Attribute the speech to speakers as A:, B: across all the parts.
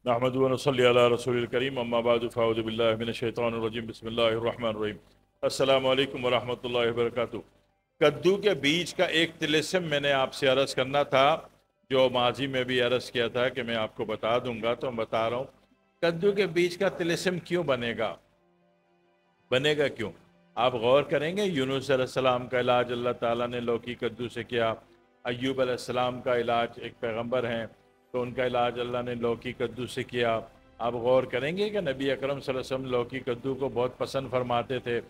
A: نحمد و نصلی علی رسول الکریم اما بعد فاعوذ باللہ من الشیطان الرجیم بسم اللہ الرحمن الرحیم السلام علیکم ورحمۃ اللہ وبرکاتہ۔ کدو کے بیج کا ایک طلسم میں نے آپ سے عرض کرنا تھا، جو ماضی میں بھی عرض کیا تھا کہ میں آپ کو بتا دوں گا، تو میں بتا رہا ہوں کدو کے بیج کا طلسم کیوں بنے گا کیوں؟ آپ غور کریں گے، یونس علیہ السلام کا علاج اللہ تعالیٰ نے لوکی کدو سے کیا، ایوب علیہ السلام کا علاج، ایک پیغمبر ہیں تو ان کا علاج اللہ نے لوکی کدو سے کیا۔ آپ غور کریں گے کہ نبی اکرم صلی اللہ علیہ وسلم لوکی کدو کو بہت پسند فرماتے تھے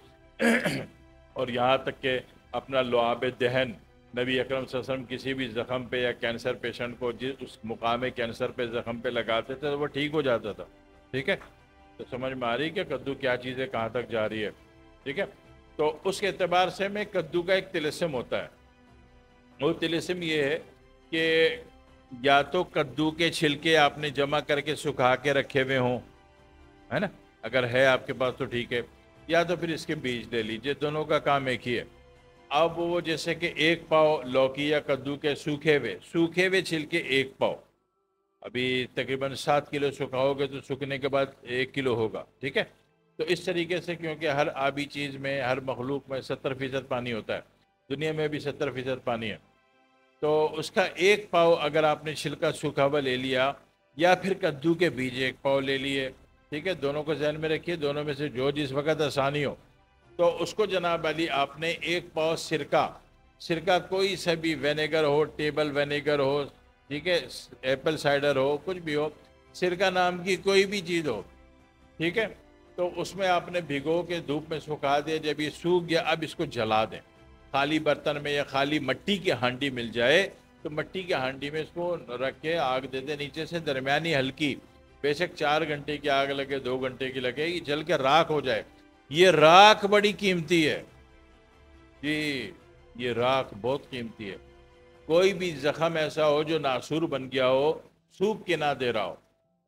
A: اور یہاں تک کہ اپنا لعاب دہن نبی اکرم صلی اللہ علیہ وسلم کسی بھی زخم پہ یا کینسر پیشنٹ کو اس مقام کینسر پہ زخم پہ لگاتے تھے تو وہ ٹھیک ہو جاتا تھا۔ ٹھیک ہے، تو سمجھ میں آ رہی کہ کدو کیا چیز ہے، کہاں تک جا رہی ہے۔ ٹھیک ہے، تو اس کے اعتبار سے میں کدو کا ایک طلسم ہوتا ہے، وہ طلسم یہ ہے کہ یا تو کدو کے چھلکے آپ نے جمع کر کے سکھا کے رکھے ہوئے ہوں، ہے نا، اگر ہے آپ کے پاس تو ٹھیک ہے، یا تو پھر اس کے بیج لے لیجئے، دونوں کا کام ایک ہی ہے۔ اب وہ جیسے کہ ایک پاؤ لوکی یا کدو کے سوکھے ہوئے چھلکے ایک پاؤ، ابھی تقریباً 7 کلو سکھاؤ گے تو سوکھنے کے بعد 1 کلو ہوگا۔ ٹھیک ہے، تو اس طریقے سے کیونکہ ہر آبی چیز میں، ہر مخلوق میں 70% پانی ہوتا ہے، دنیا میں بھی 70% پانی ہے، تو اس کا 1 پاؤ اگر آپ نے چھلکا سوکھا ہوا لے لیا، یا پھر کدو کے بیج 1 پاؤ لے لیے، ٹھیک ہے، دونوں کو ذہن میں رکھیے، دونوں میں سے جو جس وقت آسانی ہو، تو اس کو جناب علی آپ نے 1 پاؤ سرکہ کوئی سا بھی، وینیگر ہو، ٹیبل وینیگر ہو، ٹھیک ہے، ایپل سائڈر ہو، کچھ بھی ہو، سرکہ نام کی کوئی بھی چیز ہو، ٹھیک ہے، تو اس میں آپ نے بھگو کے دھوپ میں سکھا دیا، جب یہ سوکھ گیا اب اس کو جلا دیں، خالی برتن میں یا خالی مٹی کی ہانڈی مل جائے تو مٹی کی ہانڈی میں اس کو رکھ کے آگ دے دیں نیچے سے، درمیانی ہلکی، بے شک 4 گھنٹے کی آگ لگے، 2 گھنٹے کی لگے، یہ جل کے راکھ ہو جائے۔ یہ راکھ بڑی قیمتی ہے جی، یہ راکھ بہت قیمتی ہے۔ کوئی بھی زخم ایسا ہو جو ناسور بن گیا ہو، سوکھ کے نہ دے رہا ہو،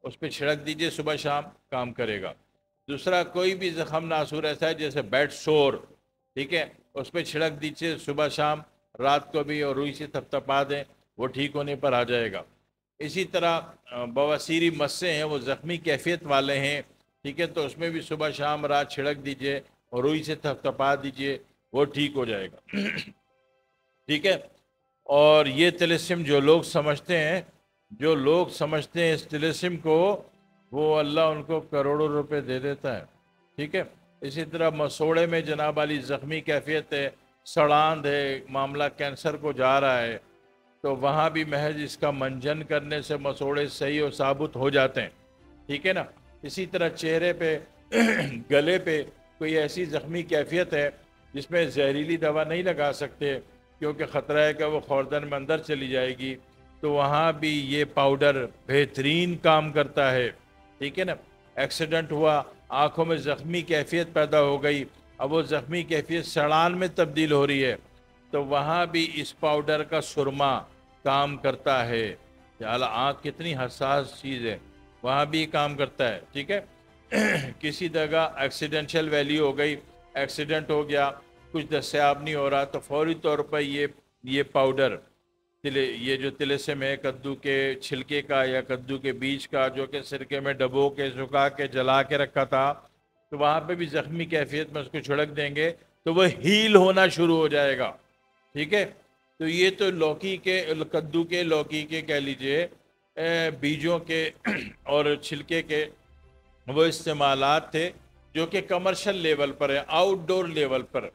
A: اس پہ چھڑک دیجئے، صبح شام کام کرے گا۔ دوسرا، کوئی بھی زخم ناسور ایسا ہے جیسے بیڈ سور، ٹھیک ہے، اس پہ چھڑک دیجئے صبح شام، رات کو بھی، اور روئی سے تھپتھپا دیں، وہ ٹھیک ہونے پر آ جائے گا۔ اسی طرح بواسیری مسے ہیں، وہ زخمی کیفیت والے ہیں، ٹھیک ہے، تو اس میں بھی صبح شام رات چھڑک دیجئے اور روئی سے تھپتھپا دیجئے، وہ ٹھیک ہو جائے گا۔ ٹھیک ہے، اور یہ طلسم جو لوگ سمجھتے ہیں اس طلسم کو، وہ اللہ ان کو کروڑوں روپے دے دیتا ہے۔ ٹھیک ہے، اسی طرح مسوڑے میں جناب علی زخمی کیفیت ہے، سڑاند ہے، معاملہ کینسر کو جا رہا ہے، تو وہاں بھی محض اس کا منجن کرنے سے مسوڑے صحیح و ثابت ہو جاتے ہیں۔ ٹھیک ہے نا، اسی طرح چہرے پہ گلے پہ کوئی ایسی زخمی کیفیت ہے جس میں زہریلی دوا نہیں لگا سکتے کیونکہ خطرہ ہے کہ وہ خوردن میں اندر چلی جائے گی، تو وہاں بھی یہ پاؤڈر بہترین کام کرتا ہے۔ ٹھیک ہے نا، ایکسیڈنٹ ہوا، آنکھوں میں زخمی کیفیت پیدا ہو گئی، اب وہ زخمی کیفیت سڑان میں تبدیل ہو رہی ہے، تو وہاں بھی اس پاؤڈر کا سرما کام کرتا ہے۔ حالانکہ آنکھ کتنی حساس چیز ہے، وہاں بھی کام کرتا ہے۔ ٹھیک ہے، کسی جگہ ایکسیڈنشل ویلی ہو گئی، ایکسیڈنٹ ہو گیا، کچھ دستیاب نہیں ہو رہا، تو فوری طور پر یہ پاؤڈر، یہ جو طلسم ہے کدو کے چھلکے کا یا کدو کے بیج کا، جو کہ سرکے میں ڈبو کے سکھا کے جلا کے رکھا تھا، تو وہاں پہ بھی زخمی کیفیت میں اس کو چھڑک دیں گے تو وہ ہیل ہونا شروع ہو جائے گا۔ ٹھیک ہے، تو یہ تو کدو کے لوکی کے کہہ لیجئے بیجوں کے اور چھلکے کے وہ استعمالات تھے جو کہ کمرشل لیول پر ہے، آؤٹ ڈور لیول پر۔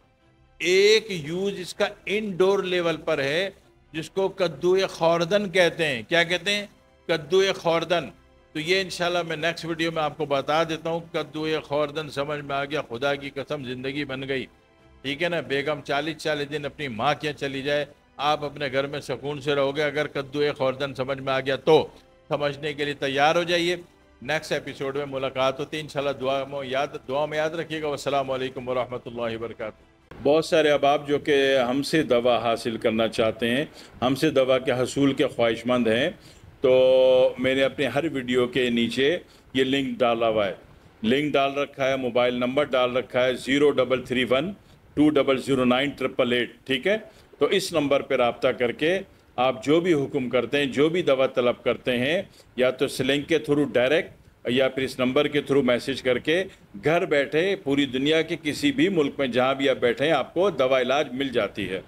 A: ایک یوز اس کا انڈور لیول پر ہے، جس کو کدو خوردن کہتے ہیں۔ کیا کہتے ہیں؟ کدو خوردن۔ تو یہ انشاءاللہ میں نیکسٹ ویڈیو میں آپ کو بتا دیتا ہوں۔ کدو خوردن سمجھ میں آ گیا، خدا کی قسم زندگی بن گئی۔ ٹھیک ہے نا، بیگم 40 دن اپنی ماں کے چلی جائے، آپ اپنے گھر میں سکون سے رہو گے اگر کدو خوردن سمجھ میں آ گیا تو۔ سمجھنے کے لیے تیار ہو جائیے، نیکسٹ ایپیسوڈ میں ملاقات ہوتی ہے انشاءاللہ۔ دعا میں یاد رکھیے گا۔ والسلام علیکم ورحمۃ اللہ وبرکاتہ۔ بہت سارے احباب جو کہ ہم سے دوا حاصل کرنا چاہتے ہیں، ہم سے دوا کے حصول کے خواہش مند ہیں، تو میں نے اپنے ہر ویڈیو کے نیچے یہ لنک ڈالا ہوا ہے، لنک ڈال رکھا ہے، موبائل نمبر ڈال رکھا ہے 0331 2009 888۔ ٹھیک ہے، تو اس نمبر پہ رابطہ کر کے آپ جو بھی حکم کرتے ہیں، جو بھی دوا طلب کرتے ہیں، یا تو سلنگ کے تھرو ڈائریکٹ یا پھر اس نمبر کے تھرو میسج کر کے گھر بیٹھے پوری دنیا کے کسی بھی ملک میں جہاں بھی آپ بیٹھے ہیں آپ کو دوا علاج مل جاتی ہے۔